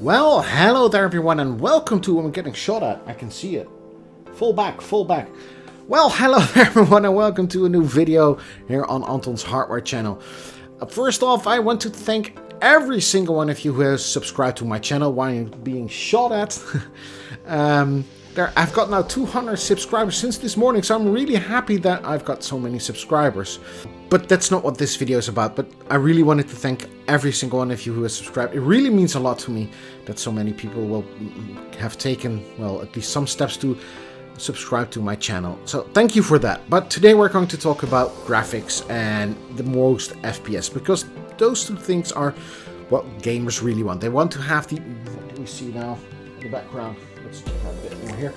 Well, hello there everyone and welcome to I'm getting shot at. I can see it. Full back, full back. Well, hello there everyone and welcome to a new video here on Anton's Hardware channel. First off, I want to thank every single one of you who has subscribed to my channel while being shot at. I've got now 200 subscribers since this morning, so I'm really happy that I've got so many subscribers. But that's not what this video is about, but I really wanted to thank every single one of you who has subscribed. It really means a lot to me that so many people will have taken, well, at least some steps to subscribe to my channel. So thank you for that. But today we're going to talk about graphics and the most FPS, because those two things are what gamers really want. They want to have the, what do we see now in the background? Let's check out a bit more here.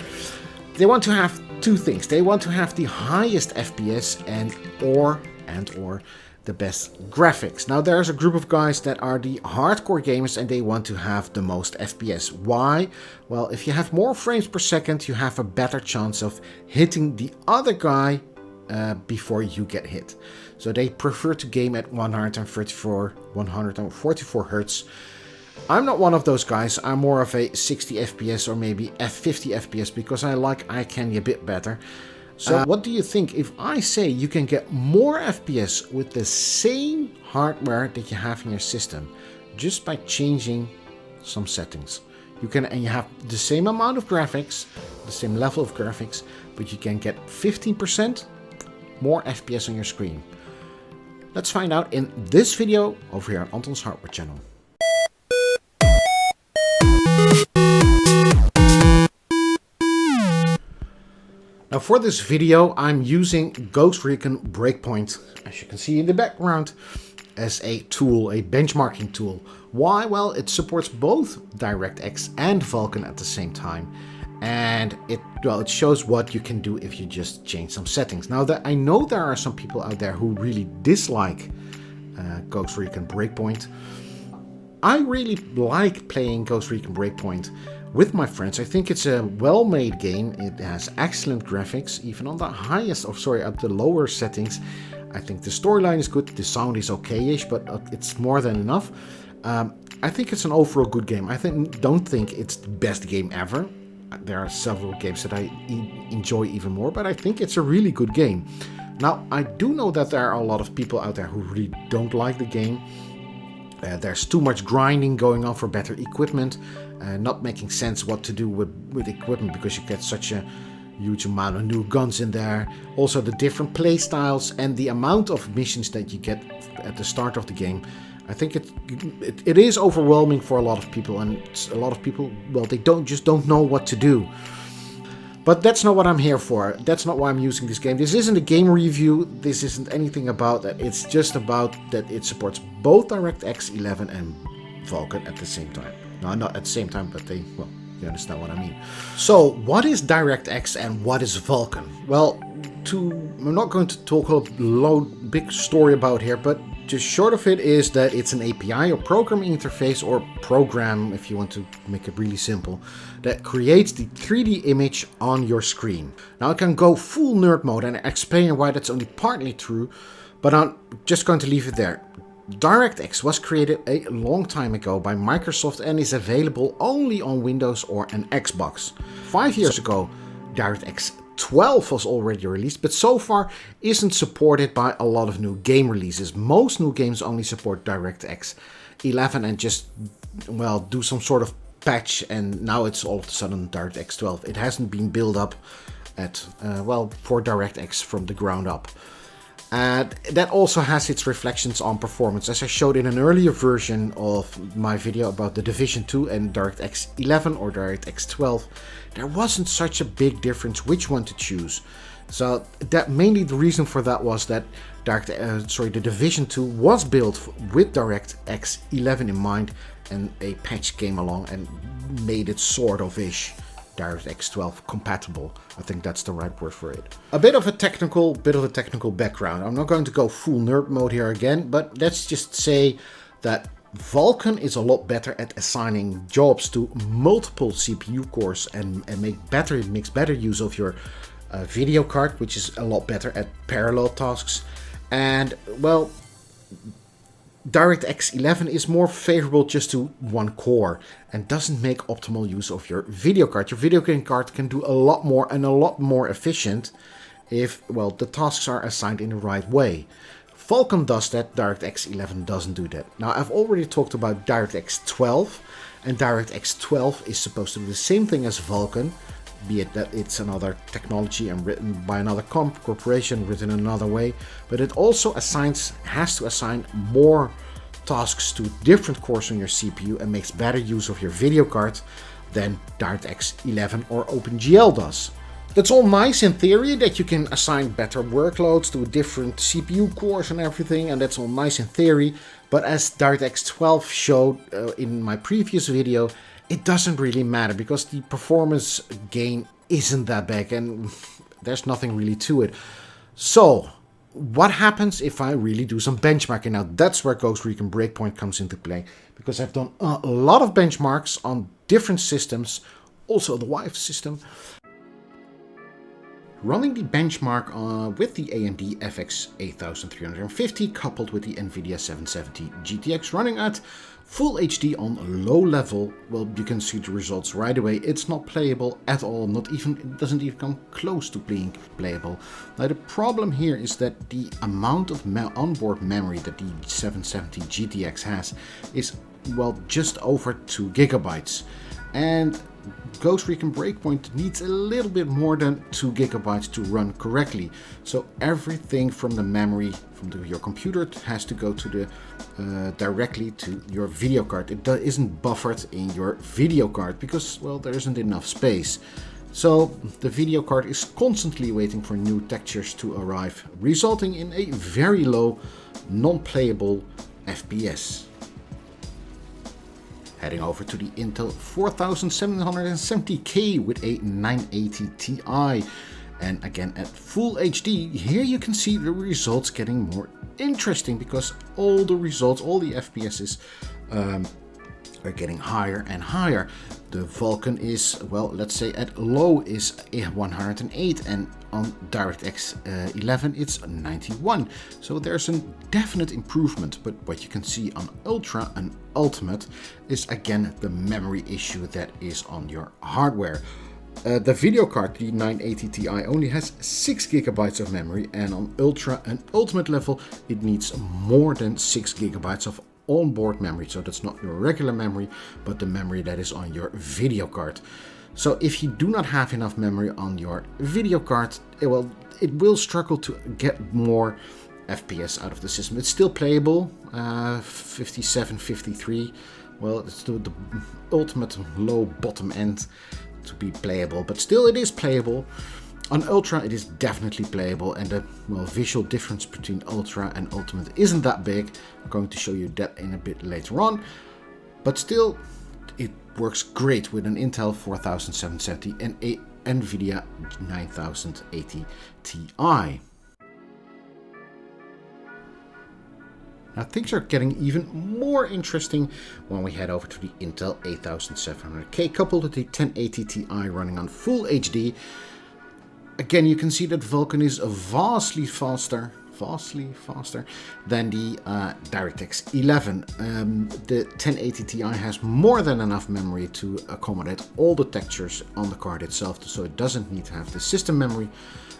They want to have two things. They want to have the highest FPS and or the best graphics. Now there's a group of guys that are the hardcore gamers and they want to have the most FPS. Why? Well, if you have more frames per second, you have a better chance of hitting the other guy before you get hit. So they prefer to game at 144 Hertz. I'm not one of those guys. I'm more of a 60 FPS or maybe 50 FPS because I like eye candy a bit better. So what do you think if I say you can get more FPS with the same hardware that you have in your system just by changing some settings? You have the same amount of graphics, the same level of graphics, but you can get 15% more FPS on your screen. Let's find out in this video over here on Anton's Hardware channel. Now for this video I'm using Ghost Recon Breakpoint, as you can see in the background, as a tool, a benchmarking tool. Why? Well, it supports both DirectX and Vulkan at the same time. And it shows what you can do if you just change some settings. Now I know there are some people out there who really dislike Ghost Recon Breakpoint. I really like playing Ghost Recon Breakpoint with my friends. I think it's a well-made game. It has excellent graphics, even on the highest, at the lower settings. I think the storyline is good, the sound is okay-ish, but it's more than enough. I think it's an overall good game. I don't think it's the best game ever. There are several games that I enjoy even more, but I think it's a really good game. Now, I do know that there are a lot of people out there who really don't like the game. There's too much grinding going on for better equipment, not making sense what to do with equipment because you get such a huge amount of new guns in there. Also the different play styles and the amount of missions that you get at the start of the game. I think it is overwhelming for a lot of people, and a lot of people, well, they just don't know what to do. But that's not what I'm here for. That's not why I'm using this game. This isn't a game review. This isn't anything about that. It's just about that it supports both DirectX 11 and Vulkan at the same time. No, not at the same time, but you understand what I mean. So, what is DirectX and what is Vulkan? Well, I'm not going to talk a big story about here, but just short of it is that it's an API or programming interface, or program if you want to make it really simple, that creates the 3D image on your screen. Now I can go full nerd mode and explain why that's only partly true, but I'm just going to leave it there. DirectX was created a long time ago by Microsoft and is available only on Windows or an Xbox. 5 years ago, DirectX 12 was already released, but so far isn't supported by a lot of new game releases. Most new games only support DirectX 11 and just, well, do some sort of patch, and now it's all of a sudden DirectX 12. It hasn't been built up for DirectX from the ground up. And that also has its reflections on performance. As I showed in an earlier version of my video about the Division 2 and DirectX 11 or DirectX 12, there wasn't such a big difference which one to choose. So that mainly the reason for that was that the Division 2 was built with DirectX 11 in mind, and a patch came along and made it sort of-ish DirectX 12 compatible. I think that's the right word for it. A bit of a technical background. I'm not going to go full nerd mode here again, but let's just say that Vulkan is a lot better at assigning jobs to multiple CPU cores and makes better use of your video card, which is a lot better at parallel tasks. And well, DirectX 11 is more favorable just to one core and doesn't make optimal use of your video card. Your video game card can do a lot more and a lot more efficient if, well, the tasks are assigned in the right way. Vulkan does that, DirectX 11 doesn't do that. Now, I've already talked about DirectX 12, and DirectX 12 is supposed to do the same thing as Vulkan, be it that it's another technology and written by another corporation, written another way, but it also has to assign more tasks to different cores on your CPU and makes better use of your video card than DirectX 11 or OpenGL does. That's all nice in theory, that you can assign better workloads to different CPU cores and everything, and that's all nice in theory, but as DirectX 12 showed in my previous video, it doesn't really matter because the performance gain isn't that big and there's nothing really to it. So, what happens if I really do some benchmarking? Now, that's where Ghost Recon Breakpoint comes into play, because I've done a lot of benchmarks on different systems, also the Vive system. Running the benchmark with the AMD FX 8350 coupled with the NVIDIA 770 GTX running at Full HD on low level, well, you can see the results right away. It's not playable at all, it doesn't even come close to being playable. Now the problem here is that the amount of onboard memory that the 770 GTX has is, well, just over 2 gigabytes. And Ghost Recon Breakpoint needs a little bit more than 2 gigabytes to run correctly. So everything from the memory from your computer has to go to the directly to your video card. It isn't buffered in your video card because, well, there isn't enough space. So the video card is constantly waiting for new textures to arrive, resulting in a very low, non-playable FPS. Heading over to the Intel 4770K with a 980 Ti. And again at Full HD, here you can see the results getting more interesting because all the results, all the FPSs are getting higher and higher. The Vulkan is, well, let's say at low is 108 and on DirectX 11 it's 91. So there's a definite improvement, but what you can see on Ultra and Ultimate is again the memory issue that is on your hardware. The video card, the 980 Ti, only has 6 gigabytes of memory, and on Ultra and Ultimate level it needs more than 6 gigabytes of onboard memory. So that's not your regular memory, but the memory that is on your video card. So if you do not have enough memory on your video card, it will struggle to get more FPS out of the system. It's still playable, 57, 53. Well, it's the ultimate low bottom end to be playable, but still it is playable. On Ultra it is definitely playable, and the visual difference between Ultra and Ultimate isn't that big. I'm going to show you that in a bit later on, but still it works great with an Intel 4770 and a NVIDIA 9080 Ti. Now things are getting even more interesting when we head over to the Intel 8700K coupled with the 1080 Ti running on Full HD. Again, you can see that Vulkan is vastly faster than the DirectX 11. The 1080 Ti has more than enough memory to accommodate all the textures on the card itself, so it doesn't need to have the system memory.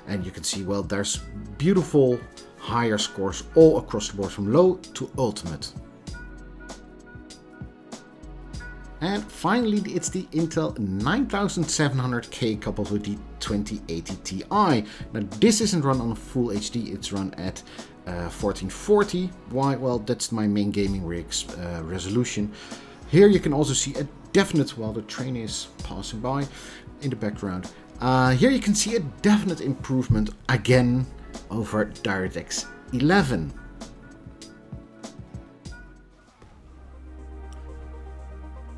And you can see, well, there's beautiful higher scores all across the board from low to ultimate. And finally, it's the Intel 9700K coupled with the 2080 Ti. Now this isn't run on Full HD, it's run at 1440. Why? Well, that's my main gaming rig's resolution. Here you can also see a definite, while the train is passing by in the background, here you can see a definite improvement again over DirectX 11.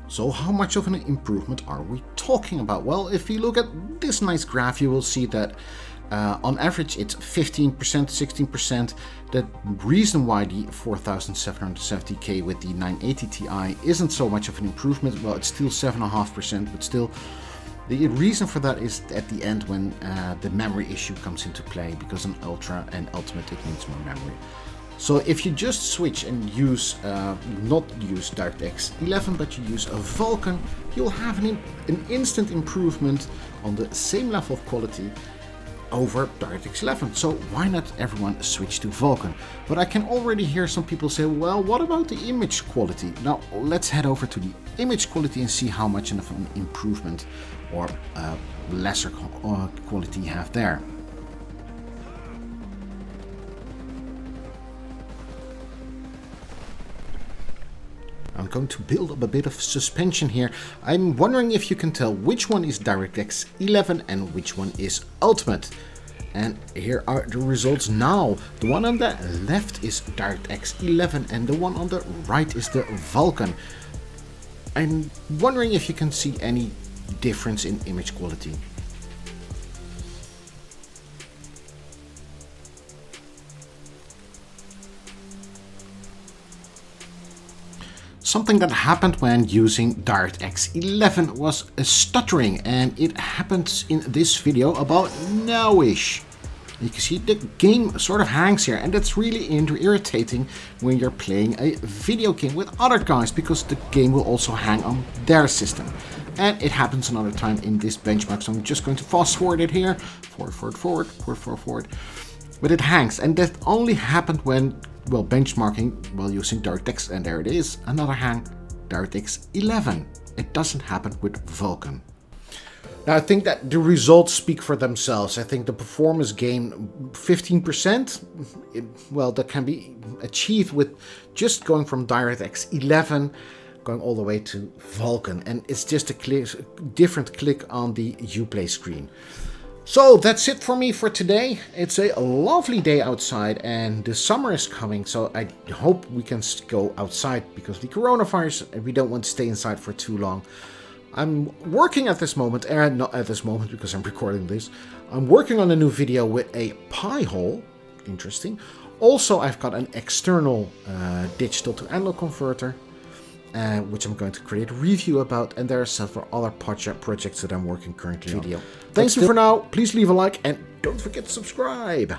So how much of an improvement are we talking about? Well, if you look at this nice graph, you will see that on average it's 15%, 16%. The reason why the 4770K with the 980 Ti isn't so much of an improvement, well, it's still 7.5%, but still, the reason for that is at the end when the memory issue comes into play, because on Ultra and Ultimate it needs more memory. So if you just switch and use, not use DirectX 11, but you use a Vulkan, you'll have an instant improvement on the same level of quality over DirectX 11. So why not everyone switch to Vulkan? But I can already hear some people say, well, what about the image quality? Now let's head over to the image quality and see how much of an improvement or lesser quality you have there. I'm going to build up a bit of suspension here. I'm wondering if you can tell which one is DirectX 11 and which one is Ultimate. And here are the results now. The one on the left is DirectX 11 and the one on the right is the Vulkan. I'm wondering if you can see any difference in image quality. Something that happened when using DirectX 11 was a stuttering, and it happens in this video about now-ish. You can see the game sort of hangs here, and that's really irritating when you're playing a video game with other guys, because the game will also hang on their system. And it happens another time in this benchmark, so I'm just going to fast forward it here. Forward. But it hangs, and that only happened when, well, benchmarking while using DirectX, and there it is, another hang, DirectX 11. It doesn't happen with Vulkan. Now I think that the results speak for themselves. I think the performance gain 15%, well, that can be achieved with just going from DirectX 11 going all the way to Vulkan, and it's just a different click on the Uplay screen. So that's it for me for today. It's a lovely day outside and the summer is coming, so I hope we can go outside because of the coronavirus and we don't want to stay inside for too long. I'm working at this moment, and not at this moment because I'm recording this. I'm working on a new video with a Pi hole. Interesting. Also, I've got an external digital to analog converter, which I'm going to create a review about, and there are several other projects that I'm working currently on. Thanks for now. Please leave a like and don't forget to subscribe.